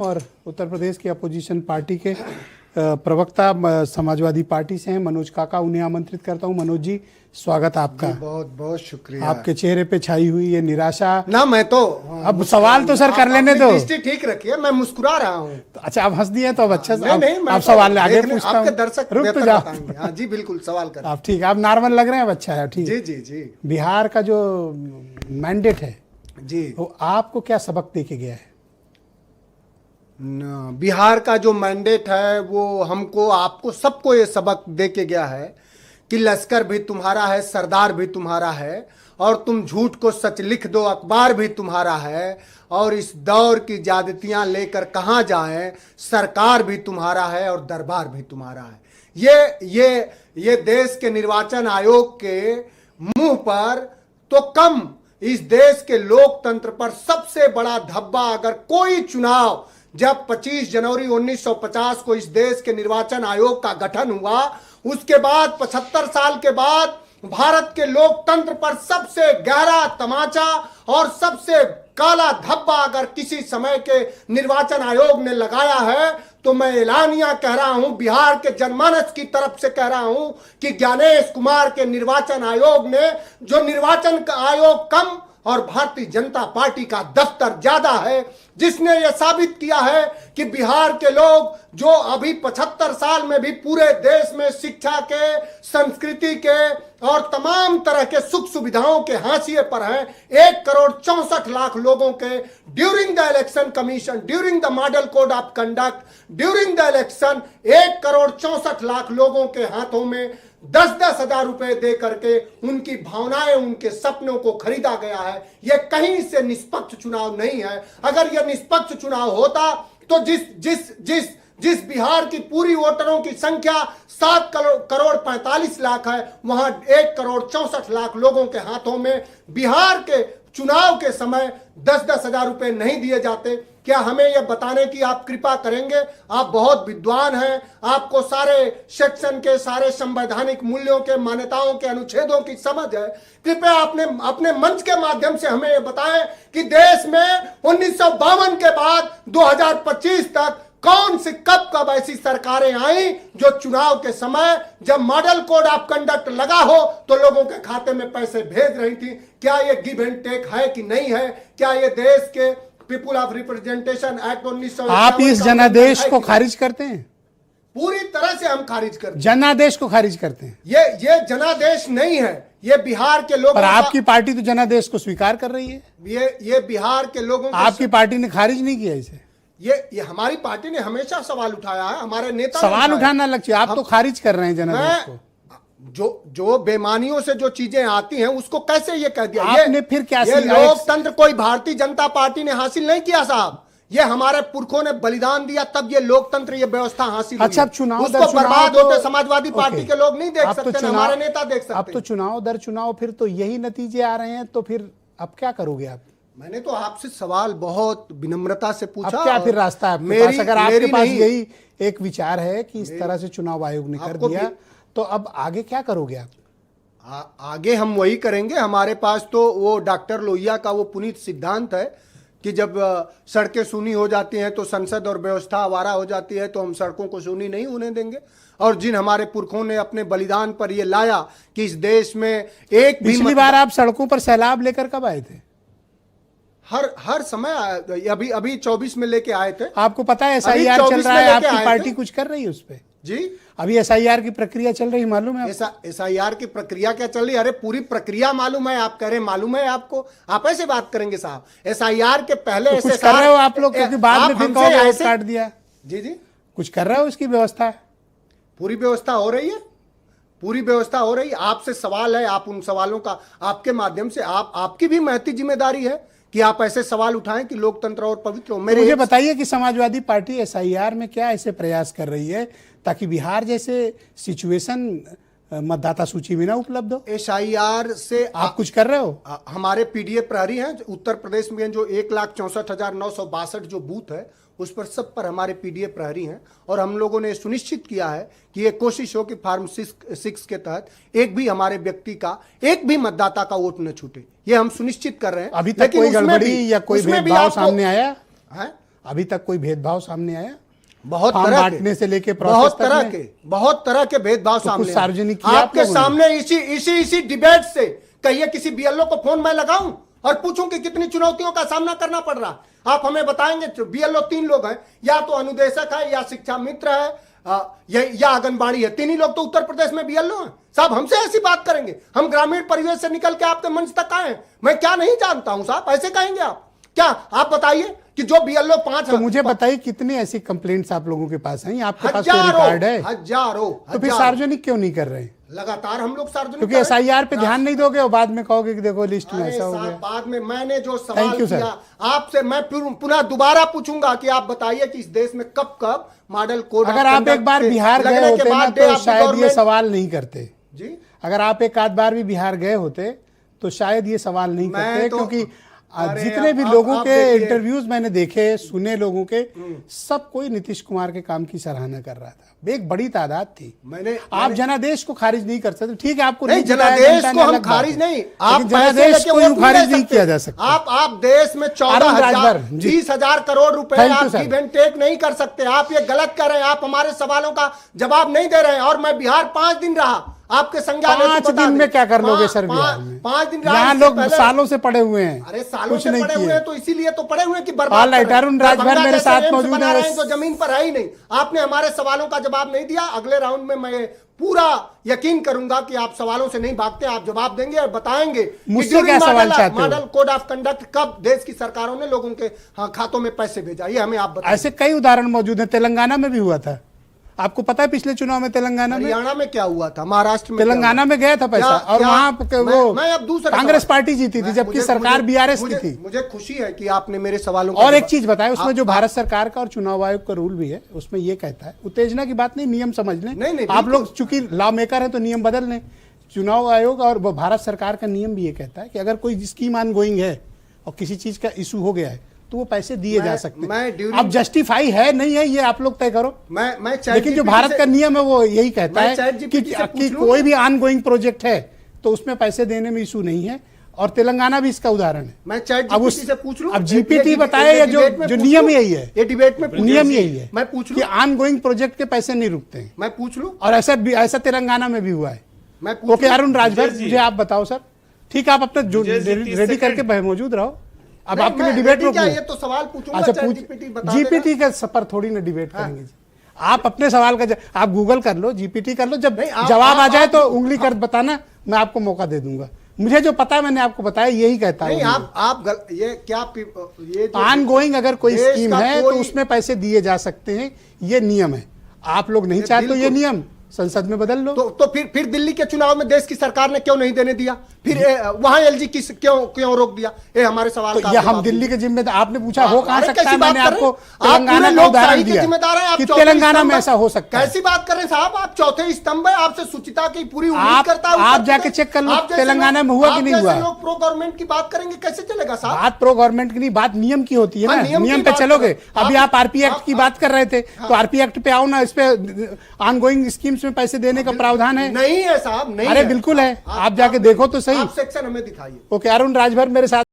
और उत्तर प्रदेश की opposition party के प्रवक्ता समाजवादी पार्टी से हैं मनोज काका, उन्हें आमंत्रित करता हूं। मनोज जी, स्वागत आपका। बहुत बहुत शुक्रिया। आपके चेहरे पे छाई हुई ये निराशा ना, मैं तो अब सवाल तो सर कर लेने दो। दृष्टि ठीक रखिए, मैं मुस्कुरा रहा हूँ। तो अच्छा, आप हंस दिए तो अब अच्छा आप सवाल आगे पूछता हूं। आपके दर्शक रुक तो बेहतर जाओ। बताएंगे। हाँ जी, बिल्कुल सवाल करें आप ठीक, आप नॉर्मल लग रहे हैं, अब अच्छा है। ठीक, जी जी जी बिहार का जो मैंडेट है जी, वो आपको क्या सबक दे के गया है? बिहार का जो मैंडेट है वो हमको, आपको, सबको ये सबक दे के गया है कि लश्कर भी तुम्हारा है, सरदार भी तुम्हारा है, और तुम झूठ को सच लिख दो, अखबार भी तुम्हारा है, और इस दौर की ज्यादतियां लेकर कहाँ जाएं, सरकार भी तुम्हारा है और दरबार भी तुम्हारा है। ये देश के निर्वाचन आयोग के मुंह पर तो कम, इस देश के लोकतंत्र पर सबसे बड़ा धब्बा। अगर कोई चुनाव, जब 25 जनवरी 1950 को इस देश के निर्वाचन आयोग का गठन हुआ, उसके बाद 75 साल के बाद भारत के लोकतंत्र पर सबसे गहरा तमाचा और सबसे काला धब्बा अगर किसी समय के निर्वाचन आयोग ने लगाया है, तो मैं एलानिया कह रहा हूं, बिहार के जनमानस की तरफ से कह रहा हूं कि ज्ञानेश कुमार के निर्वाचन आयोग ने, जो निर्वाचन आयोग कम और भारतीय जनता पार्टी का दफ्तर ज्यादा है, जिसने यह साबित किया है कि बिहार के लोग जो अभी 75 साल में भी पूरे देश में शिक्षा के, संस्कृति के और तमाम तरह के सुख सुविधाओं के हाशिए पर हैं, 1,64,00,000 लोगों के during the election commission, during the model code of conduct, during the election 1,64,00,000 लोगों के हाथों में 10-10 हजार रुपए दे करके उनकी भावनाएं, उनके सपनों को खरीदा गया है। यह कहीं से निष्पक्ष चुनाव नहीं है। अगर यह निष्पक्ष चुनाव होता तो जिस बिहार की पूरी वोटरों की संख्या 7 करोड़ 45 लाख है, वहां 1,64,00,000 लोगों के हाथों में बिहार के चुनाव के समय 10-10 हजार रुपए नहीं दिए जाते। क्या हमें यह बताने की आप कृपा करेंगे? आप बहुत विद्वान हैं, आपको सारे सेक्शन के, सारे संवैधानिक मूल्यों के, मान्यताओं के, अनुच्छेदों की समझ है। कृपया अपने मंच के माध्यम से हमें यह बताएं कि देश में 1952 के बाद 2025 तक कौन सी कब ऐसी सरकारें आई जो चुनाव के समय, जब मॉडल कोड ऑफ कंडक्ट लगा हो, तो लोगों के खाते में पैसे भेज रही थी? क्या ये गिव एंड टेक है कि नहीं है? क्या ये देश के पीपुल ऑफ रिप्रेजेंटेशन एक्ट 1900, आप इस जनादेश को खारिज करते हैं? पूरी तरह से हम खारिज करते हैं। जनादेश को खारिज करते हैं? ये जनादेश नहीं है, ये बिहार के लोगों पर आपकी पार्टी तो जनादेश को स्वीकार कर रही है। ये बिहार के लोगों, आपकी पार्टी ने खारिज नहीं किया इसे? ये हमारी पार्टी ने हमेशा सवाल उठाया है, हमारे नेता सवाल उठाना लक्ष्य, आप तो खारिज कर रहे हैं जनादेश को। जो बेमानियों से जो चीजें आती हैं उसको कैसे ये कह दिया? आपने फिर क्या? ये लोकतंत्र कोई भारतीय जनता पार्टी ने हासिल नहीं किया साहब, ये हमारे पुरखों ने बलिदान दिया, तब ये लोकतंत्र, ये व्यवस्था हासिल हुई। अच्छा, चुनाव उसको बर्बाद होते समाजवादी पार्टी के लोग नहीं देख सकते, हमारे नेता देख सकते। अब तो चुनाव दर चुनाव फिर तो यही नतीजे आ रहे हैं, तो फिर अब क्या करोगे आप? मैंने तो आपसे सवाल बहुत विनम्रता से पूछा। अब क्या फिर रास्ता है आपके पास? अगर आपके पास यही एक विचार है कि इस तरह से चुनाव आयोग ने कर दिया, तो अब आगे क्या करोगे आप? आगे हम वही करेंगे। हमारे पास तो वो डॉक्टर लोहिया का वो पुनीत सिद्धांत है कि जब सड़कें सूनी हो जाती हैं तो संसद और व्यवस्था आवारा हो जाती है, तो हम सड़कों को सूनी नहीं होने देंगे। और जिन हमारे पुरखों ने अपने बलिदान पर ये लाया कि इस देश में एक भी, पिछली बार आप सड़कों पर सैलाब लेकर कब आए थे? हर समय, अभी 24 में लेके आए थे। आपको पता है SIR चल रहा है, आपकी पार्टी कुछ कर रही है उस पे? जी, अभी SIR की प्रक्रिया चल रही है, मालूम है? SIR की प्रक्रिया क्या चल रही है? अरे पूरी प्रक्रिया मालूम है, आप कह रहे मालूम है आपको? आप ऐसे बात करेंगे साहब? SIR के पहले तो कुछ कर रहे हो आप लोग, क्योंकि बाद में फिर कहोगे वोट काट दिया। जी जी, कुछ कर रहे हो उसकी व्यवस्था? पूरी व्यवस्था हो रही है, पूरी व्यवस्था हो रही है। आपसे सवाल है, आप उन सवालों का, आपके माध्यम से आपकी भी महती जिम्मेदारी है कि आप ऐसे सवाल उठाएं कि लोकतंत्र और पवित्र हो। मुझे बताइए कि समाजवादी पार्टी SIR में क्या ऐसे प्रयास कर रही है ताकि बिहार जैसे सिचुएशन मतदाता सूची में ना उपलब्ध हो? SIR से आप कुछ कर रहे हो? हमारे PDA प्रहरी हैं उत्तर प्रदेश में, जो 1,64,962 जो बूथ है उस पर, सब पर हमारे PDA प्रहरी हैं। और हम लोगों ने सुनिश्चित किया है कि ये कोशिश हो कि फॉर्म 6 के तहत एक भी हमारे व्यक्ति का, एक भी मतदाता का वोट न छूटे, ये हम सुनिश्चित कर रहे हैं। अभी तक कोई गड़बड़ी या कोई भेदभाव सामने आया है? अभी तक कोई भेदभाव सामने आया? बहुत फॉर्म तरह बांटने से लेके बहुत प्रोसेस तरह तक के में? बहुत तरह के भेदभाव तो सामने कुछ आए। सार्वजनिक किया आप आपके लोगों ने? सामने इसी डिबेट से कहिए किसी बीएलओ को फोन मैं लगाऊं और पूछूं कि कितनी चुनौतियों का सामना करना पड़ रहा है। आप हमें बताएंगे? बीएलओ 3 लोग हैं, या तो अनुदेशक है, या शिक्षा मित्र है, या आंगनबाड़ी है। 3 ही लोग तो उत्तर प्रदेश में बीएलओ हैं। साहब हमसे ऐसी बात करेंगे? हम ग्रामीण परिवेश से निकल के आपके मंच तक आए हैं, मैं क्या नहीं जानता हूं साहब, ऐसे कहेंगे आप? क्या आप बताइए कि जो बीएलओ 5 तो मुझे बताइए कितनी ऐसी कंप्लेंट्स आप लोगों के पास हैं? आपके पास कोई रिकॉर्ड है? हजारों। तो फिर सार्वजनिक क्यों नहीं कर रहे हैं? लगातार हम लोग सार्वजनिक क्योंकि कर रहे हैं। एसआईआर पे ध्यान नहीं दोगे और बाद में कहोगे कि देखो लिस्ट में अरे ऐसा हो साहब, गया। बाद में मैंने जो सवाल Thank you, sir. किया आपसे, मैं पुनः दोबारा पूछूंगा कि आप बताइए कि इस देश में कब कब मॉडल कोड अगर आप एक बार बिहार गए होते ना तो शायद ये सवाल नहीं करते जी। अगर आप एक आध बार भी बिहार गए होते तो शायद ये सवाल नहीं मैं करते, तो- क्योंकि अरे जितने भी आप लोगों के देखिए। इंटरव्यूज मैंने देखे, सुने लोगों के, सब कोई नीतीश कुमार के काम की सराहना कर रहा था। एक बड़ी तादाद थी। आप जनादेश को खारिज नहीं कर सकते। ठीक है, आपको नहीं, जिताया जनादेश जनता को ने, हम अलग बात खारिज है। नहीं, लेकिन आप जनादेश को यूं खारिज नहीं किया जा सकता। आप देश में 14,000 जी। 30,000 करोड़ रुपए Thank you, आप sir. गिव एंड टेक नहीं कर सकते। आप ये गलत कर रहे हैं, आप हमारे सवालों का जवाब नहीं दे रहे हैं। और मैं बिहार 5 दिन रहा, आपके संज्ञान हेतु 5 बता दिन दें। में क्या कर लोगे सर बिहार में? 5 दिन रहा, यहाँ इससे लोग पहले- सालों से पड़े हुए हैं। अरे सालों कुछ से नहीं पड़े हुए किए। हैं तो इसीलिए तो पड़े हुए हैं कि बर्बाद ऑल राइट, कर रहे हैं। अरुण राजभर दरभंगा मेरे जैसे साथ एम्स मौजूद बना है। रहे हैं जो जमीन पर है ही नहीं। आपने हमारे सवालों का जवाब नहीं दिया। अगले राउंड में मैं पूरा यकीन करूंगा कि आप सवालों से नहीं भागते, आप जवाब देंगे और बताएंगे कि मुझसे during क्या सवाल चाहते हो? मॉडल कोड ऑफ कंडक्ट कब देश की सरकारों ने लोगों के खातों में पैसे भेजा, ये हमें आप बताइए। ऐसे कई उदाहरण मौजूद हैं। तेलंगाना में भी हुआ था, आपको पता है? पिछले चुनाव में तेलंगाना में, हरियाणा में क्या हुआ था, महाराष्ट्र में तेलंगाना में गया था पैसा, और वहां वो मैं अब दूसरा कांग्रेस सवाल- पार्टी जीती थी, जबकि मुझे- सरकार मुझे- बीआरएस की मुझे- थी। मुझे खुशी है कि आपने मेरे सवालों का और एक जवाब- चीज बताएं, उसमें जो आप- भारत सरकार का और चुनाव आयोग का रूल भी है, उसमें ये कहता है, उत्तेजना की बात नहीं, नियम समझ लें। नहीं, आप बिल्कुल। लोग चूंकि लॉ मेकर हैं तो नियम बदल लें। चुनाव आयोग और वो भारत सरकार का नियम भी ये कहता है कि अगर कोई स्कीम ऑन गोइंग है और किसी चीज का इशू हो गया है तो वो पैसे दिए जा सकते हैं। अब जस्टिफाई है नहीं है ये आप लोग तय करो। मैं लेकिन जो भारत का नियम है वो यही कहता है कि कोई भी ऑन गोइंग प्रोजेक्ट है तो उसमें पैसे देने में इशू नहीं है, और तेलंगाना भी इसका उदाहरण है। मैं ChatGPT से पूछ लूं? अब जीपीटी बताए या जो नियम यही है, ये डिबेट में नियम यही है, मैं पूछ कि लूं? ऑन गोइंग प्रोजेक्ट के पैसे नहीं रुकते हैं। मैं पूछ लूं? और ऐसा तेलंगाना में भी हुआ है। मैं पूछ ओके लूं? अरुण राजभर, मुझे आप बताओ सर। ठीक है, आप अपना जो रेडी करके मौजूद रहो। अब नहीं, आपके लिए मैं डिबेट ready रोक क्या, लूं? ये तो सवाल पूछूंगा, अच्छा ChatGPT बता जीपीटी का सफर थोड़ी ना डिबेट करेंगे जी। आप अपने सवाल का आप गूगल कर लो, जीपीटी कर लो, जब नहीं, जवाब आ जाए आप- तो उंगली कर बताना, मैं आपको मौका दे दूंगा। मुझे जो पता है मैंने आपको बताया, यही कहता नहीं, है। ये क्या ये जो ऑन गोइंग अगर कोई देश स्कीम का है तो कोई- उसमें पैसे दिए जा सकते हैं, ये नियम है। आप लोग नहीं चाहते तो ये बिल्कुल। नियम संसद में बदल लो। तो फिर दिल्ली के चुनाव में देश की सरकार ने क्यों नहीं देने दिया? फिर वहां एलजी क्यों रोक दिया? ये हमारे सवाल तो का ये हम जवाब दिल्ली दीजिए। के जिम्मेदार, आपने पूछा हो कहां अरे सकता कैसी है, बात मैंने कर रहे हैं? आपको आप पूरे तेलंगाना का लोकशाही उदाहरण के दिया जिम्मेदार हैं, आप कि चौथे तेलंगाना स्तंभ में हैं। ऐसा हो सकता है। कैसी बात कर रहे हैं साहब? आप चौथे स्तंभ है, आपसे सुचिता की पूरी उम्मीद करता हूं। आप जाके चेक कर लो आप जैसे तेलंगाना लोग- में हुआ कि आप नहीं जैसे हुआ। लोग प्रो गवर्नमेंट की बात करेंगे, कैसे चलेगा साहब? बात प्रो गवर्नमेंट की नहीं, बात नियम की होती है हाँ, ना। नियम की नियम पे बात चलोगे। करो। अभी आप आरपी एक्ट की बात कर रहे थे, तो आरपी एक्ट पे आओ ना। इस पे ऑन गोइंग स्कीम्स में पैसे देने का प्रावधान है। नहीं है साहब, नहीं अरे है। बिल्कुल है, आप जाके देखो तो सही। आप सेक्शन हमें दिखाइए। ओके अरुण राजभर मेरे साथ